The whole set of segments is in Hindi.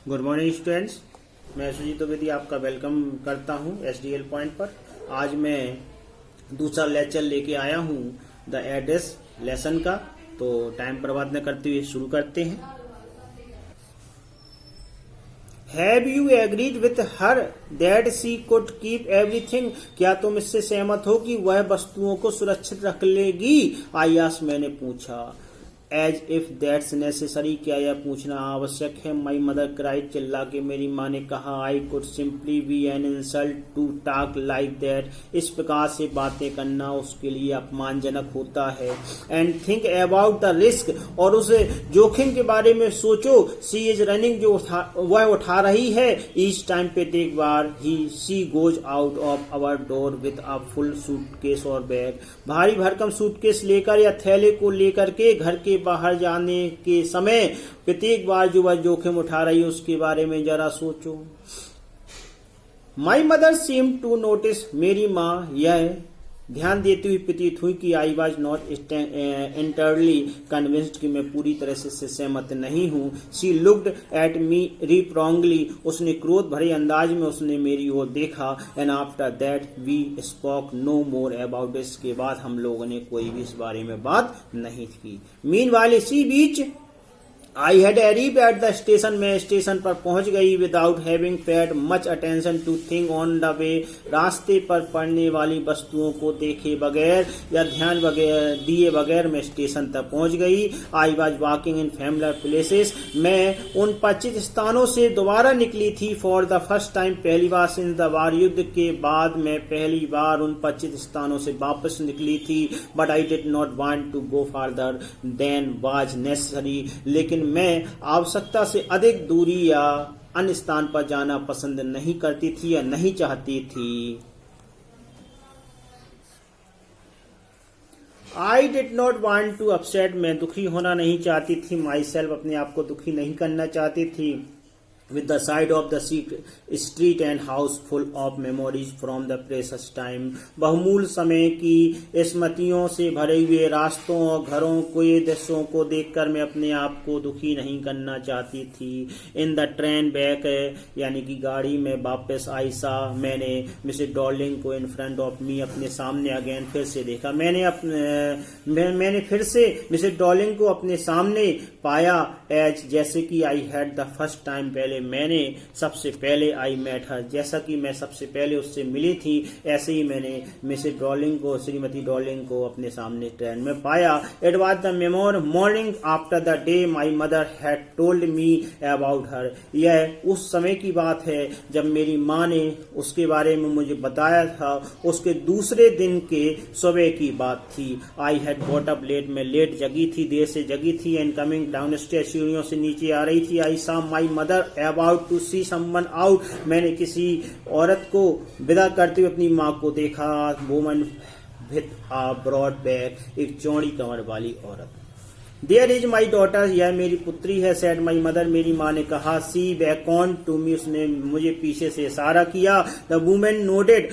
गुड मॉर्निंग स्टूडेंट्स, मैं सुजीत द्विवेदी आपका वेलकम करता हूं एसडीएल पॉइंट पर। आज मैं दूसरा लेक्चर लेके आया हूं द एड्रेस लेसन का। तो टाइम बर्बाद न करते हुए शुरू करते हैं। Have you agreed with her that she could keep everything? क्या तुम इससे सहमत हो कि वह वस्तुओं को सुरक्षित रख लेगी? आई आस्क्ड, मैंने पूछा। एज इफ दैट्स नेसेसरी, क्या यह पूछना आवश्यक है? माई मदर क्राइड, चिल्ला के मेरी माँ ने कहा। I could simply be an insult to talk like that. इस प्रकार से बातें करना उसके लिए अपमानजनक होता है। And think about the risk, और उसे जोखिम के बारे में सोचो। सी इज रनिंग, जो वह उठा रही है। ईच टाइम प्रत्येक बार ही she goes out of our door with a full suitcase और बैग। भारी भरकम सूटकेस लेकर या थैले को लेकर के घर के बाहर जाने के समय प्रत्येक बार जो वह जोखिम उठा रही है उसके बारे में जरा सोचो। My mother seem to notice, मेरी माँ यह ध्यान देती हुई प्रतीत हुई कि I was not entirely convinced, कि मैं पूरी तरह से सहमत नहीं हूँ। She looked at me reprovingly, उसने क्रोध भरे अंदाज में उसने मेरी ओर देखा। And after that we spoke no more about this, के बाद हम लोगों ने कोई भी इस बारे में बात नहीं की। Meanwhile she beach I had arrived at the station, में स्टेशन पर पहुंच गई without having paid much attention to thing on the way. रास्ते पर पड़ने वाली वस्तुओं को देखे बगैर या ध्यान दिए बगैर मैं स्टेशन तक पहुंच गई। I was walking in familiar places, मैं उन परिचित स्थानों से दोबारा निकली थी। फॉर द फर्स्ट टाइम, पहली बार सिंस द वार, युद्ध के बाद मैं पहली बार उन परिचित स्थानों से वापस निकली थी। But I did not want to go farther than was necessary, लेकिन मैं आवश्यकता से अधिक दूरी या अन्य स्थान पर जाना पसंद नहीं करती थी या नहीं चाहती थी। I did not want to upset, मैं दुखी होना नहीं चाहती थी। माई सेल्फ, अपने आप को दुखी नहीं करना चाहती थी। with the side of the street and house full of memories from the precious time, बहुमूल समय की स्मृतियों से भरे हुए रास्तों और घरों के दृश्यों को देखकर मैं अपने आप को दुखी नहीं करना चाहती थी। इन द ट्रेन बैक, यानी कि गाड़ी में वापस आई सा, मैंने मिसेस डॉर्लिंग को इन फ्रंट ऑफ मी, अपने सामने अगेन फिर से देखा। मैंने फिर से मिसेस डॉर्लिंग को अपने सामने पाया। एज, जैसे कि I had the first time, पहले मैंने सबसे पहले आई मेट हर, जैसा कि मैं सबसे पहले उससे मिली थी, ऐसे ही मैंने मिसेस डॉर्लिंग को, श्रीमती डॉर्लिंग को अपने सामने ट्रेन में पाया। It was the morning after the day my mother had told me about her, यह उस समय की बात है जब मेरी माँ ने उसके बारे में मुझे बताया था। उसके दूसरे दिन के सुबह की बात थी। I had got up late, मैं लेट जगी थी, देर से जगी थी। एंड कमिंग डाउन स्टेयर, सीढ़ियों से नीचे आ रही थी। I saw my mother about to see someone out, मैंने किसी औरत को विदा करते हुए अपनी माँ को देखा। Woman with a broad back, एक चौड़ी कमर वाली औरत। देयर इज माई डॉटर, यह मेरी पुत्री है। सेड माई मदर, मेरी माँ ने कहा। सी बैकॉन टू मी, उसने मुझे पीछे से इशारा किया। द वुमेन नोडेड,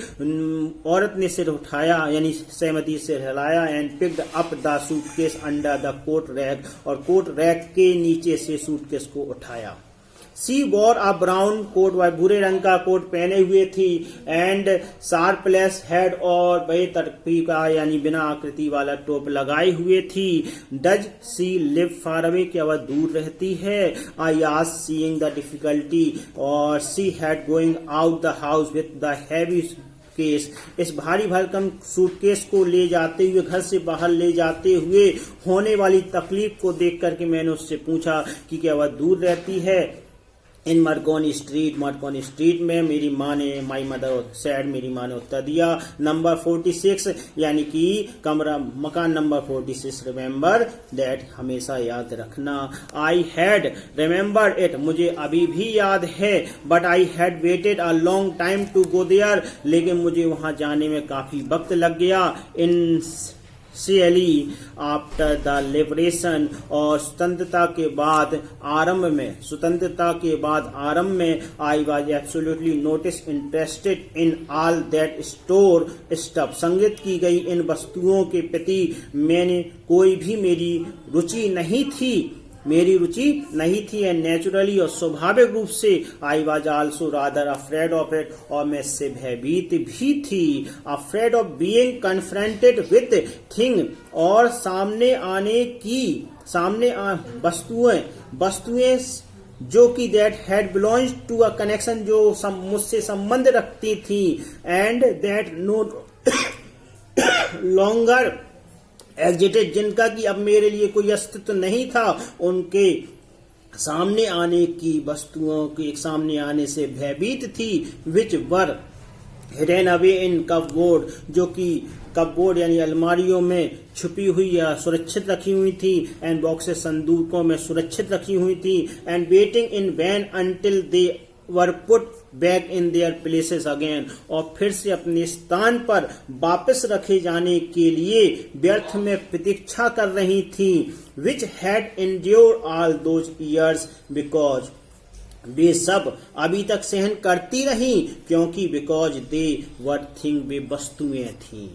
औरत ने सिर उठाया यानी सहमति से हिलाया। And picked up the suitcase under the coat rack, और कोट रैक के नीचे से सूटकेस को उठाया। She wore a brown coat, वह भूरे रंग का कोट पहने हुए थी। एंड शार्पलेस हेड, और बे तरफी का यानी बिना आकृति वाला टोप लगाए हुए थी। Does she live far away, क्या वह दूर रहती है? I asked, seeing the difficulty, और she had going out the house with the heavy case, इस भारी भरकम सूटकेस को ले जाते हुए, घर से बाहर ले जाते हुए होने वाली तकलीफ को देख करके मैंने उससे पूछा कि क्या वह दूर रहती है। इन मर्कोनी स्ट्रीट में, मेरी माँ ने, माई मदर सैड, मेरी माँ ने उत्तर दिया। नंबर 46, यानी कि कमरा मकान नंबर 46। रिमेम्बर दैट, हमेशा याद रखना। आई हैड रिमेम्बर इट, मुझे अभी भी याद है। But I had waited a long time to go there, लेकिन मुझे वहां जाने में काफी वक्त लग गया। इन आफ्टर द लिबरेशन, और स्वतंत्रता के बाद आरंभ में I was absolutely notice interested in all that store stuff, संग्रहित की गई इन वस्तुओं के प्रति मैंने कोई भी मेरी रुचि नहीं थी। मेरी रुचि नहीं थी। एंड नेचुरली और स्वाभाविक रूप से I was also rather afraid of it, और मैं इससे भयभीत भी थी। Afraid of being confronted with thing, और वस्तुएं जो कि that had belongs to a connection, जो मुझसे संबंध रखती थी, and that no longer existed, जिनका कि अब मेरे लिए कोई अस्तित्व नहीं था, उनके सामने आने की, वस्तुओं के सामने आने से भयभीत थी। विच वर हिडन अवे इन कपबोर्ड, जो कि कपबोर्ड यानी अलमारियों में छुपी हुई या सुरक्षित रखी हुई थी, एंड बॉक्सेस संदूकों में सुरक्षित रखी हुई थी, and waiting in vain until they were put back in their places again, और फिर से अपने स्थान पर वापस रखे जाने के लिए व्यर्थ में प्रतीक्षा कर रही थी। Which had endured all those years because, वे सब अभी तक सहन करती रही क्योंकि बिकॉज दे वर थिंग, वे वस्तुएं थी।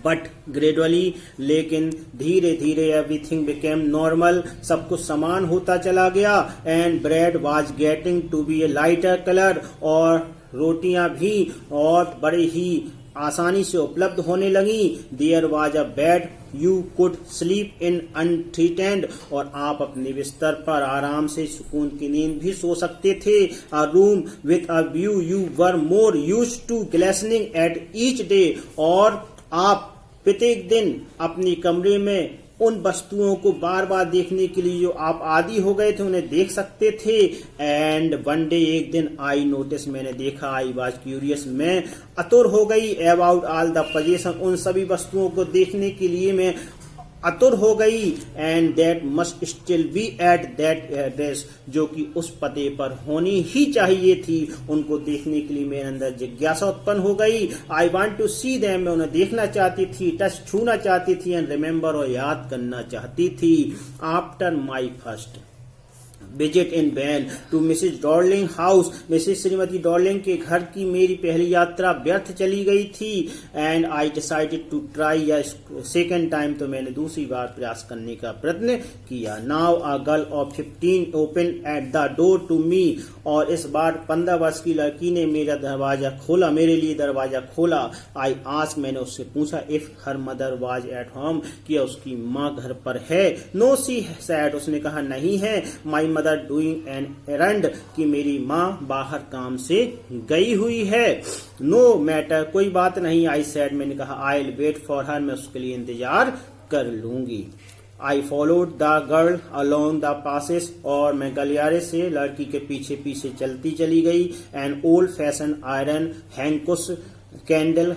बट ग्रेजुअली, लेकिन धीरे धीरे एवरीथिंग बिकेम नॉर्मल, सब कुछ समान होता चला गया। And bread was getting to be a lighter colour, और रोटियां भी और बड़े ही आसानी से उपलब्ध होने लगी। There was a bed you could sleep in unthreatened, और आप अपने बिस्तर पर आराम से सुकून की नींद भी सो सकते थे। A room with a view you were more used to glistening at each day, और आप प्रत्येक दिन अपने कमरे में उन वस्तुओं को बार बार देखने के लिए जो आप आदी हो गए थे उन्हें देख सकते थे। एंड वन डे, एक दिन, आई नोटिस, मैंने देखा, आई वाज क्यूरियस, मैं आतुर हो गई, अबाउट ऑल द पोजेशन, उन सभी वस्तुओं को देखने के लिए मैं आतुर हो गई। And that must still be at that address, जो कि उस पते पर होनी ही चाहिए थी। उनको देखने के लिए मेरे अंदर जिज्ञासा उत्पन्न हो गई। I want to see them, मैं उन्हें देखना चाहती थी, टच छूना चाहती थी, एंड रिमेम्बर, और याद करना चाहती थी। After my first visit in vain to Mrs Darling house, Mrs श्रीमती डॉर्लिंग के घर की मेरी पहली यात्रा व्यर्थ चली गई थी। And I decided to try a second time, तो मैंने दूसरी बार प्रयास करने का प्रयत्न किया। Now a girl of 15 open at the door to me, और इस बार 15 वर्ष की लड़की ने मेरा दरवाजा खोला, मेरे लिए दरवाजा खोला। आई आस्क, मैंने उससे पूछा, if her mother was at home, कि उसकी माँ घर पर है। नो सी सैड, उसने कहा नहीं है। माई मदर डूइंग एन एरंड, कि मेरी माँ बाहर काम से गई हुई है। नो मैटर, कोई बात नहीं। आई सैड, मैंने कहा, I will wait for her, मैं उसके लिए इंतजार कर लूंगी। I followed the girl along the passes, और मैं गलियारे से लड़की के पीछे पीछे चलती चली गई। एन ओल्ड फैशन आयरन हैंकुस candle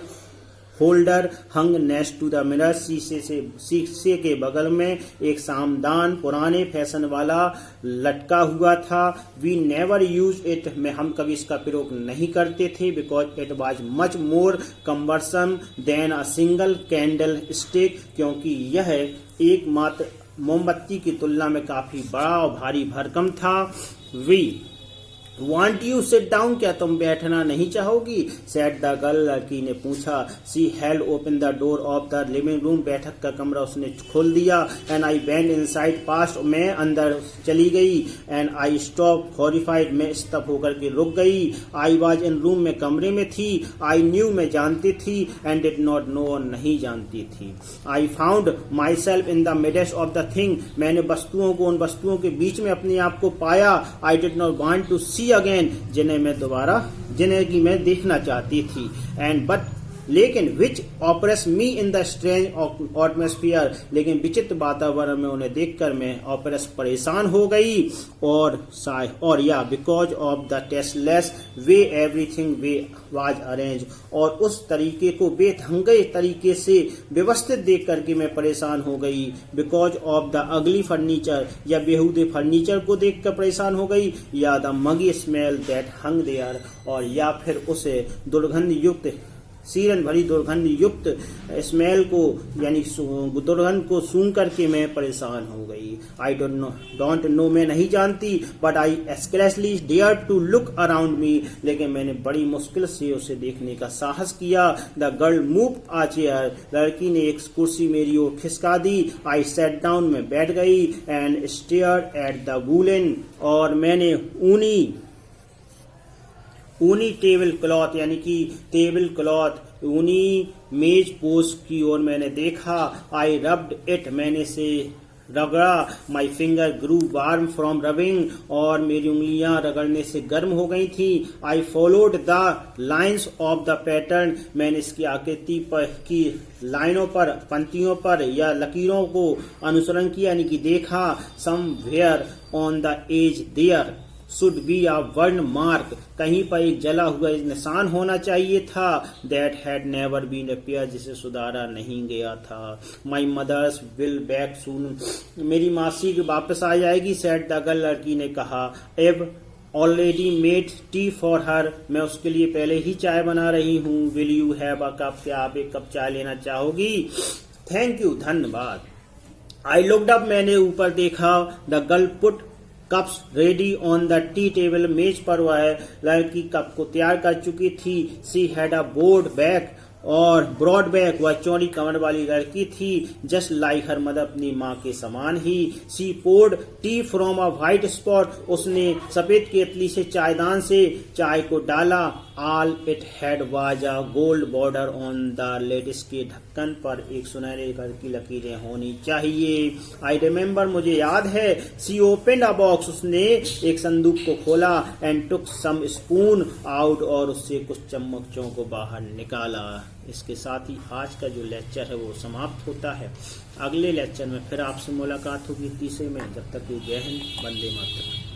holder hung next to the mirror, शीशे के बगल में एक सामदान पुराने फैशन वाला लटका हुआ था। वी नेवर यूज इट, हम कभी इसका प्रयोग नहीं करते थे, because it was much more cumbersome than a single candlestick, क्योंकि यह एकमात्र मोमबत्ती की तुलना में काफी बड़ा और भारी भरकम था। We want you sit down, क्या तुम बैठना नहीं चाहोगी? सेड द गर्ल, लड़की ने पूछा। She held open the door of the living room, बैठक का कमरा उसने खोल दिया। And I went inside past, मैं अंदर चली गई। एंड आई स्टॉप हॉरिफाइड, मैं स्तब्ध होकर के रुक गई। आई वाज इन रूम, में कमरे में थी। आई न्यू, मैं जानती थी। एंड डिड नॉट नो, और नहीं जानती थी। I found my self in the midst of the thing, मैंने वस्तुओं को, उन वस्तुओं के बीच में अपने आप को पाया। I did not want to see again, जिन्हें की मैं देखना चाहती थी। एंड बट, लेकिन which oppress me in the strange atmosphere, लेकिन विचित्र वातावरण में उन्हें देखकर मैं ऑपरेस परेशान हो गई। और या because of the tasteless way everything way was arrange, और उस तरीके को बेढंगे तरीके से व्यवस्थित देख करके मैं परेशान हो गई। Because of the ugly furniture, या बेहूदे फर्नीचर को देखकर परेशान हो गई, या the muggy smell that hung there, और या फिर उसे दुर्गंध युक्त सीरन भरी दुर्गंध युक्त स्मेल को यानी दुर्गंध को सूंघ करके मैं परेशान हो गई। आई डोंट नो मैं नहीं जानती, but I scarcely dare to look around me, लेकिन मैंने बड़ी मुश्किल से उसे देखने का साहस किया। The girl move a chair, लड़की ने एक कुर्सी मेरी ओर खिसका दी। आई सेट डाउन, में बैठ गई and stare at the woollen, और मैंने ऊनी टेबल क्लॉथ यानी कि टेबल क्लॉथ ऊनी मेज पोस्ट की ओर मैंने देखा। आई रब्ड इट, मैंने से रगड़ा। My finger grew warm from rubbing, और मेरी उंगलियां रगड़ने से गर्म हो गई थी। I followed the lines of the pattern, मैंने इसकी आकृति पर की लाइनों पर, पंक्तियों पर या लकीरों को अनुसरण किया यानी कि देखा। Somewhere on the edge there should be a burn mark, कहीं पर एक जला हुआ निशान होना चाहिए था। That had never been appear, जिसे सुधारा नहीं गया था। My mother's will back soon, मेरी मासी वापस आ जाएगी। सेड द गर्ल, लड़की ने कहा। एब already made tea for her, मैं उसके लिए पहले ही चाय बना रही हूँ। Will you have a cup, क्या आप एक कप चाय लेना चाहोगी? थैंक यू, धन्यवाद। आई लुक्ड अप, मैंने ऊपर देखा। The girl put cups ready on the tea table, मेज पर वह लड़की कप को तैयार कर चुकी थी। She had a board back और ब्रॉड बैक, वह चौड़ी कमर वाली लड़की थी। जस्ट लाइक हर मदर, अपनी माँ के समान ही। She poured tea from a white spot, उसने सफेद केतली से चायदान से चाय को डाला। All it had was a gold border on the lid, इसके ढक्कन पर एक सुनहरे रंग की लकीरें होनी चाहिए। आई रिमेम्बर, मुझे याद है। सी ओपनड अ बॉक्स, उसने एक संदूक को खोला। And took some spoon out, और उससे कुछ चम्मचों को बाहर निकाला। इसके साथ ही आज का जो लेक्चर है वो समाप्त होता है। अगले लेक्चर में फिर आपसे मुलाकात होगी तीसरे में। जब तक जय हिंद, वंदे मातरम।